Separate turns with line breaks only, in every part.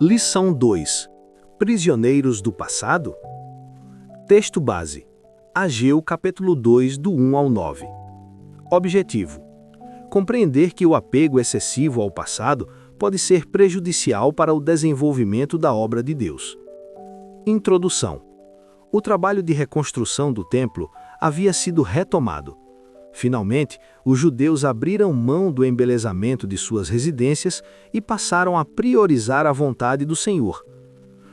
Lição 2: Prisioneiros do passado? Texto base: Ageu capítulo 2, do 1 ao 9. Objetivo: compreender que o apego excessivo ao passado pode ser prejudicial para o desenvolvimento da obra de Deus. Introdução: o trabalho de reconstrução do templo havia sido retomado. Finalmente, os judeus abriram mão do embelezamento de suas residências e passaram a priorizar a vontade do Senhor.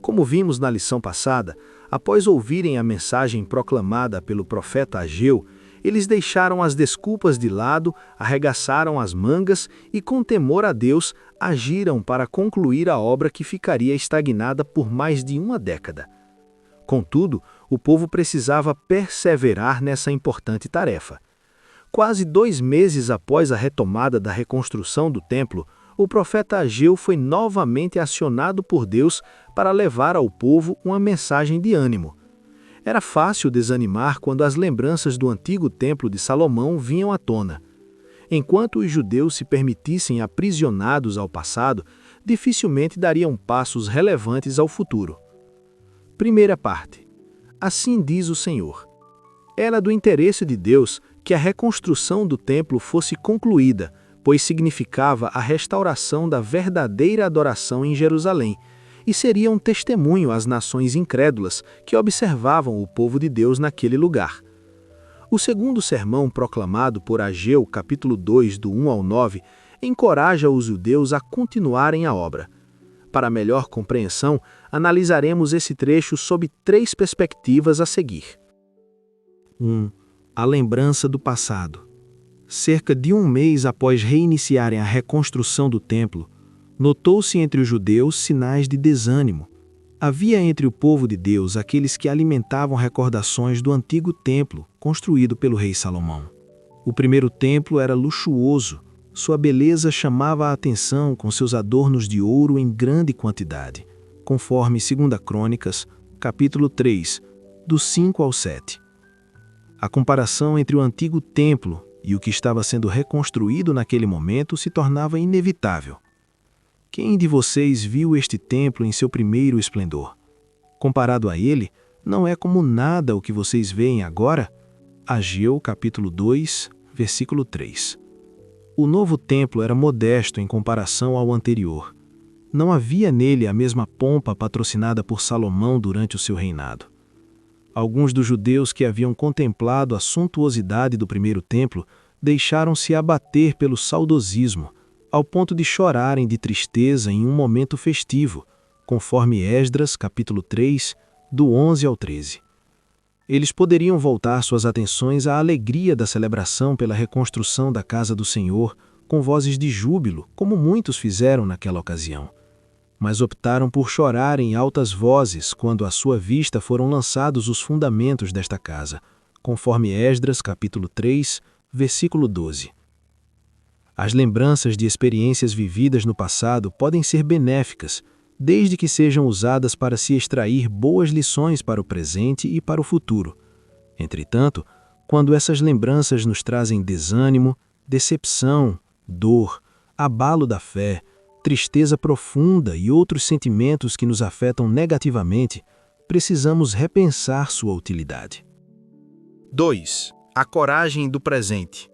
Como vimos na lição passada, após ouvirem a mensagem proclamada pelo profeta Ageu, eles deixaram as desculpas de lado, arregaçaram as mangas e, com temor a Deus, agiram para concluir a obra que ficaria estagnada por mais de uma década. Contudo, o povo precisava perseverar nessa importante tarefa. Quase 2 meses após a retomada da reconstrução do templo, o profeta Ageu foi novamente acionado por Deus para levar ao povo uma mensagem de ânimo. Era fácil desanimar quando as lembranças do antigo templo de Salomão vinham à tona. Enquanto os judeus se permitissem aprisionados ao passado, dificilmente dariam passos relevantes ao futuro. Primeira parte. Assim diz o Senhor. Era do interesse de Deus que a reconstrução do templo fosse concluída, pois significava a restauração da verdadeira adoração em Jerusalém, e seria um testemunho às nações incrédulas que observavam o povo de Deus naquele lugar. O segundo sermão proclamado por Ageu, capítulo 2, do 1 ao 9, encoraja os judeus a continuarem a obra. Para melhor compreensão, analisaremos esse trecho sob 3 perspectivas a seguir. 1. A lembrança do passado. Cerca de 1 mês após reiniciarem a reconstrução do templo, notou-se entre os judeus sinais de desânimo. Havia entre o povo de Deus aqueles que alimentavam recordações do antigo templo construído pelo rei Salomão. O primeiro templo era luxuoso, sua beleza chamava a atenção com seus adornos de ouro em grande quantidade, conforme 2 Crônicas, capítulo 3, do 5 ao 7. A comparação entre o antigo templo e o que estava sendo reconstruído naquele momento se tornava inevitável. Quem de vocês viu este templo em seu primeiro esplendor? Comparado a ele, não é como nada o que vocês veem agora? Ageu, capítulo 2, versículo 3. O novo templo era modesto em comparação ao anterior. Não havia nele a mesma pompa patrocinada por Salomão durante o seu reinado. Alguns dos judeus que haviam contemplado a suntuosidade do primeiro templo deixaram-se abater pelo saudosismo, ao ponto de chorarem de tristeza em um momento festivo, conforme Esdras, capítulo 3, do 11 ao 13. Eles poderiam voltar suas atenções à alegria da celebração pela reconstrução da casa do Senhor, com vozes de júbilo, como muitos fizeram naquela ocasião. Mas optaram por chorar em altas vozes quando à sua vista foram lançados os fundamentos desta casa, conforme Esdras, capítulo 3, versículo 12. As lembranças de experiências vividas no passado podem ser benéficas, desde que sejam usadas para se extrair boas lições para o presente e para o futuro. Entretanto, quando essas lembranças nos trazem desânimo, decepção, dor, abalo da fé, tristeza profunda e outros sentimentos que nos afetam negativamente, precisamos repensar sua utilidade.
2. A coragem do presente.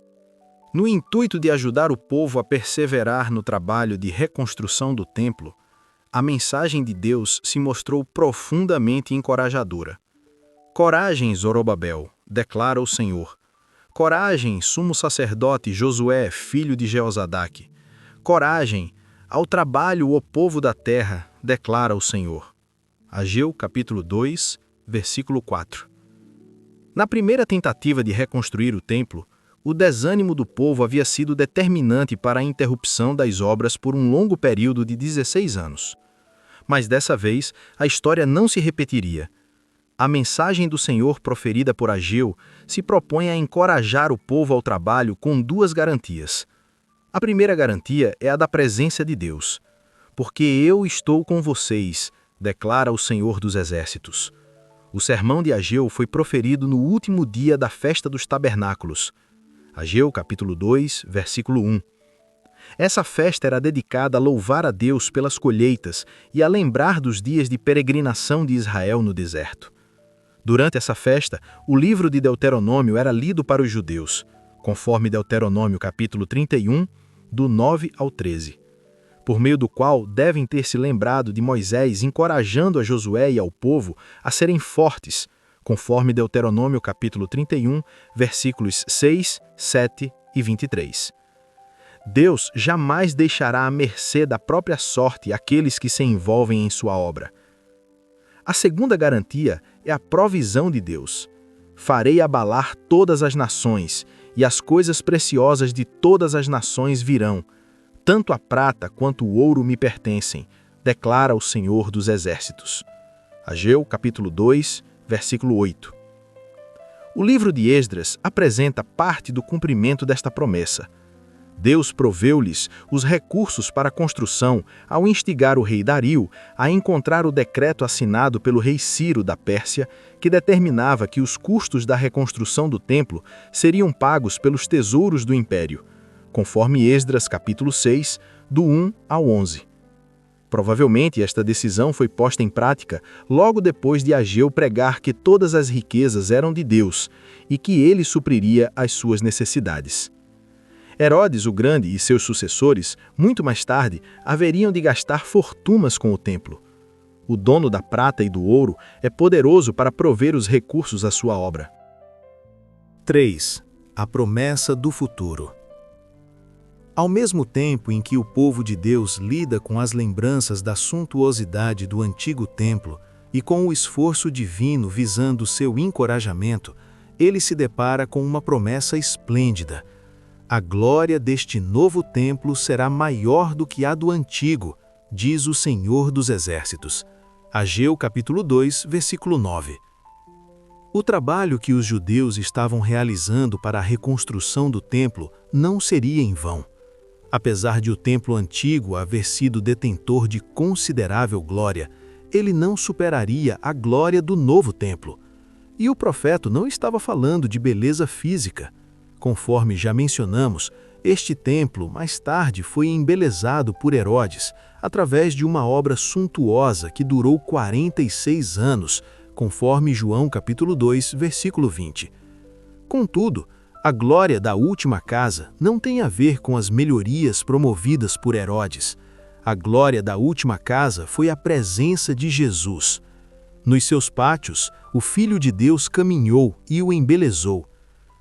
No intuito de ajudar o povo a perseverar no trabalho de reconstrução do templo, a mensagem de Deus se mostrou profundamente encorajadora. Coragem, Zorobabel, declara o Senhor. Coragem, sumo sacerdote Josué, filho de Jeozadaque. Coragem, ao trabalho, o povo da terra, declara o Senhor. Ageu, capítulo 2, versículo 4. Na primeira tentativa de reconstruir o templo, o desânimo do povo havia sido determinante para a interrupção das obras por um longo período de 16 anos. Mas dessa vez, a história não se repetiria. A mensagem do Senhor proferida por Ageu se propõe a encorajar o povo ao trabalho com 2 garantias. A primeira garantia é a da presença de Deus. Porque eu estou com vocês, declara o Senhor dos Exércitos. O sermão de Ageu foi proferido no último dia da festa dos tabernáculos. Ageu, capítulo 2, versículo 1. Essa festa era dedicada a louvar a Deus pelas colheitas e a lembrar dos dias de peregrinação de Israel no deserto. Durante essa festa, o livro de Deuteronômio era lido para os judeus, conforme Deuteronômio capítulo 31, do 9 ao 13, por meio do qual devem ter se lembrado de Moisés encorajando a Josué e ao povo a serem fortes, conforme Deuteronômio capítulo 31, versículos 6, 7 e 23. Deus jamais deixará à mercê da própria sorte aqueles que se envolvem em sua obra. A segunda garantia é a provisão de Deus. Farei abalar todas as nações, e as coisas preciosas de todas as nações virão. Tanto a prata quanto o ouro me pertencem, declara o Senhor dos Exércitos. Ageu, capítulo 2, versículo 8. O livro de Esdras apresenta parte do cumprimento desta promessa. Deus proveu-lhes os recursos para a construção ao instigar o rei Dario a encontrar o decreto assinado pelo rei Ciro da Pérsia, que determinava que os custos da reconstrução do templo seriam pagos pelos tesouros do império, conforme Esdras capítulo 6, do 1 ao 11. Provavelmente esta decisão foi posta em prática logo depois de Ageu pregar que todas as riquezas eram de Deus e que ele supriria as suas necessidades. Herodes o Grande e seus sucessores, muito mais tarde, haveriam de gastar fortunas com o templo. O dono da prata e do ouro é poderoso para prover os recursos à sua obra.
3. A promessa do futuro. Ao mesmo tempo em que o povo de Deus lida com as lembranças da suntuosidade do antigo templo e com o esforço divino visando seu encorajamento, ele se depara com uma promessa esplêndida. A glória deste novo templo será maior do que a do antigo, diz o Senhor dos Exércitos. Ageu capítulo 2, versículo 9. O trabalho que os judeus estavam realizando para a reconstrução do templo não seria em vão. Apesar de o templo antigo haver sido detentor de considerável glória, ele não superaria a glória do novo templo. E o profeta não estava falando de beleza física. Conforme já mencionamos, este templo mais tarde foi embelezado por Herodes através de uma obra suntuosa que durou 46 anos, conforme João capítulo 2, versículo 20. Contudo, a glória da última casa não tem a ver com as melhorias promovidas por Herodes. A glória da última casa foi a presença de Jesus. Nos seus pátios, o Filho de Deus caminhou e o embelezou.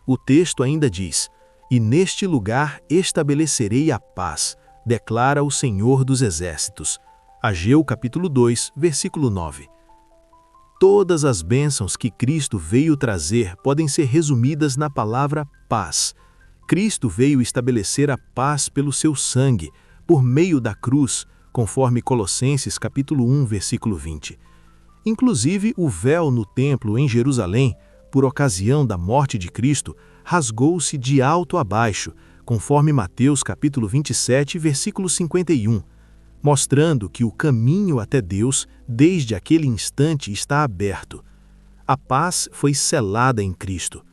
O texto ainda diz: "E neste lugar estabelecerei a paz, declara o Senhor dos Exércitos." Ageu capítulo 2, versículo 9. Todas as bênçãos que Cristo veio trazer podem ser resumidas na palavra paz. Cristo veio estabelecer a paz pelo seu sangue, por meio da cruz, conforme Colossenses capítulo 1, versículo 20. Inclusive, o véu no templo em Jerusalém, por ocasião da morte de Cristo, rasgou-se de alto a baixo, conforme Mateus capítulo 27, versículo 51, mostrando que o caminho até Deus, desde aquele instante, está aberto. A paz foi selada em Cristo.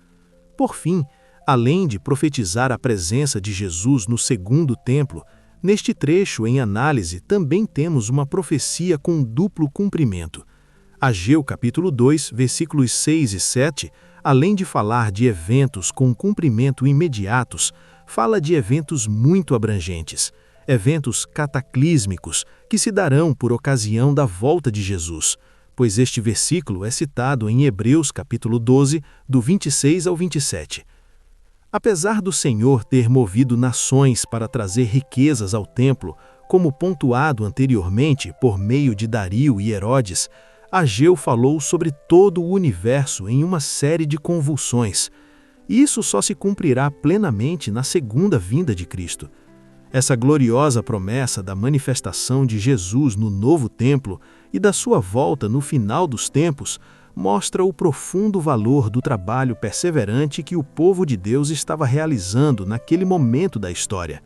Por fim, além de profetizar a presença de Jesus no segundo templo, neste trecho em análise também temos uma profecia com duplo cumprimento. Ageu capítulo 2, versículos 6 e 7, além de falar de eventos com cumprimento imediatos, fala de eventos muito abrangentes, eventos cataclísmicos que se darão por ocasião da volta de Jesus, pois este versículo é citado em Hebreus capítulo 12, do 26 ao 27. Apesar do Senhor ter movido nações para trazer riquezas ao templo, como pontuado anteriormente por meio de Dario e Herodes, Ageu falou sobre todo o universo em uma série de convulsões. Isso só se cumprirá plenamente na segunda vinda de Cristo. Essa gloriosa promessa da manifestação de Jesus no novo templo e da sua volta no final dos tempos mostra o profundo valor do trabalho perseverante que o povo de Deus estava realizando naquele momento da história.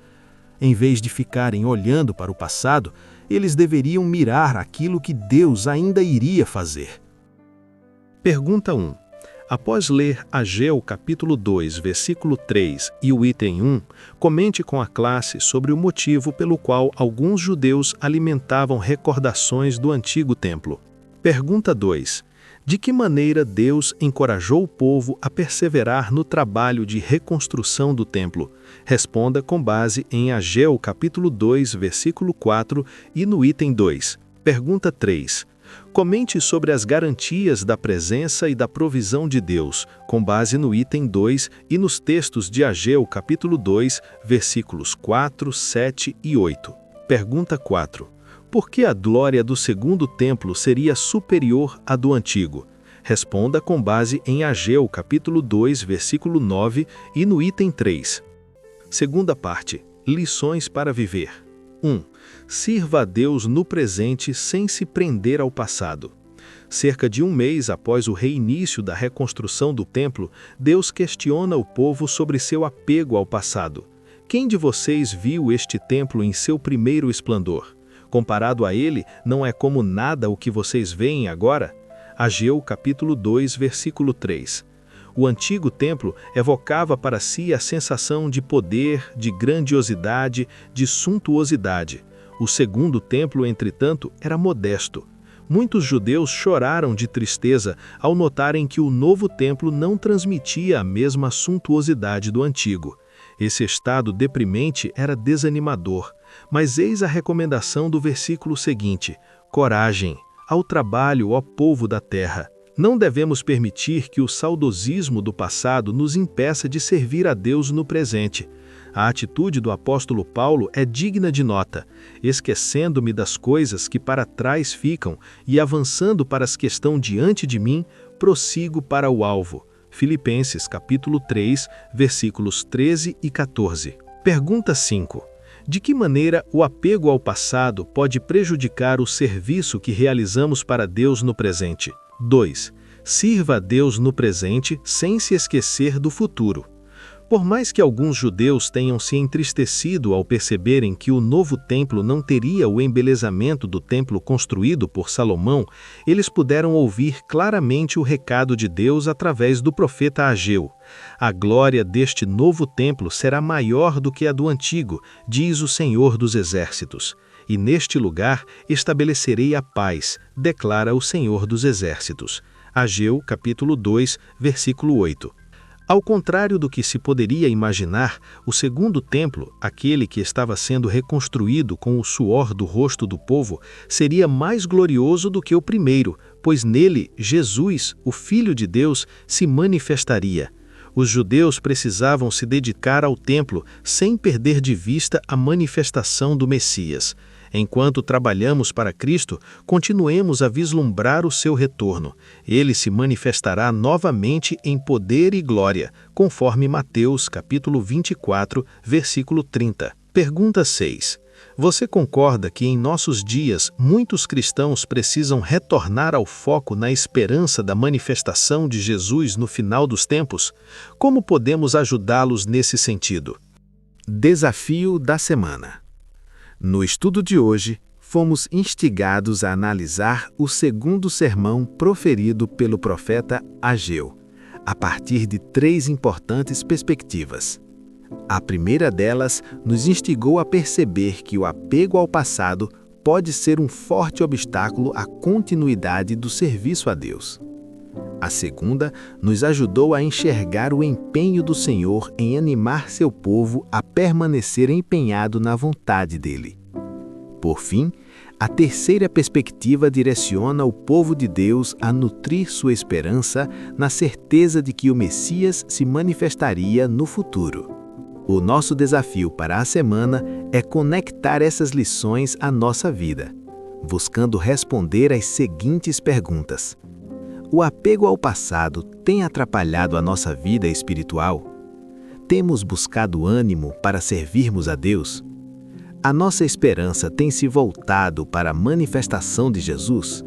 Em vez de ficarem olhando para o passado, eles deveriam mirar aquilo que Deus ainda iria fazer.
Pergunta 1.
Após ler Ageu capítulo 2, versículo 3 e o item 1, comente com a classe sobre o motivo pelo qual alguns judeus alimentavam recordações do antigo templo. Pergunta 2. De que maneira Deus encorajou o povo a perseverar no trabalho de reconstrução do templo? Responda com base em Ageu capítulo 2, versículo 4 e no item 2. Pergunta 3. Comente sobre as garantias da presença e da provisão de Deus, com base no item 2 e nos textos de Ageu capítulo 2, versículos 4, 7 e 8. Pergunta 4. Por que a glória do segundo templo seria superior à do antigo? Responda com base em Ageu capítulo 2, versículo 9 e no item 3. Segunda parte. Lições para viver. 1. Sirva a Deus no presente sem se prender ao passado. Cerca de um mês após o reinício da reconstrução do templo, Deus questiona o povo sobre seu apego ao passado. Quem de vocês viu este templo em seu primeiro esplendor? Comparado a ele, não é como nada o que vocês veem agora? Ageu capítulo 2, versículo 3. O antigo templo evocava para si a sensação de poder, de grandiosidade, de suntuosidade. O segundo templo, entretanto, era modesto. Muitos judeus choraram de tristeza ao notarem que o novo templo não transmitia a mesma suntuosidade do antigo. Esse estado deprimente era desanimador. Mas eis a recomendação do versículo seguinte: coragem, ao trabalho, ó povo da terra. Não devemos permitir que o saudosismo do passado nos impeça de servir a Deus no presente. A atitude do apóstolo Paulo é digna de nota. Esquecendo-me das coisas que para trás ficam e avançando para as que estão diante de mim, prossigo para o alvo. Filipenses capítulo 3, versículos 13 e 14. Pergunta 5. De que maneira o apego ao passado pode prejudicar o serviço que realizamos para Deus no presente? 2. Sirva a Deus no presente sem se esquecer do futuro. Por mais que alguns judeus tenham se entristecido ao perceberem que o novo templo não teria o embelezamento do templo construído por Salomão, eles puderam ouvir claramente o recado de Deus através do profeta Ageu. A glória deste novo templo será maior do que a do antigo, diz o Senhor dos Exércitos. E neste lugar estabelecerei a paz, declara o Senhor dos Exércitos. Ageu, capítulo 2, versículo 8. Ao contrário do que se poderia imaginar, o segundo templo, aquele que estava sendo reconstruído com o suor do rosto do povo, seria mais glorioso do que o primeiro, pois nele Jesus, o Filho de Deus, se manifestaria. Os judeus precisavam se dedicar ao templo sem perder de vista a manifestação do Messias. Enquanto trabalhamos para Cristo, continuemos a vislumbrar o seu retorno. Ele se manifestará novamente em poder e glória, conforme Mateus capítulo 24, versículo 30. Pergunta 6. Você concorda que em nossos dias muitos cristãos precisam retornar ao foco na esperança da manifestação de Jesus no final dos tempos? Como podemos ajudá-los nesse sentido?
Desafio da semana. No estudo de hoje, fomos instigados a analisar o segundo sermão proferido pelo profeta Ageu, a partir de 3 importantes perspectivas. A primeira delas nos instigou a perceber que o apego ao passado pode ser um forte obstáculo à continuidade do serviço a Deus. A segunda nos ajudou a enxergar o empenho do Senhor em animar seu povo a permanecer empenhado na vontade dele. Por fim, a terceira perspectiva direciona o povo de Deus a nutrir sua esperança na certeza de que o Messias se manifestaria no futuro. O nosso desafio para a semana é conectar essas lições à nossa vida, buscando responder às seguintes perguntas. O apego ao passado tem atrapalhado a nossa vida espiritual? Temos buscado ânimo para servirmos a Deus? A nossa esperança tem se voltado para a manifestação de Jesus?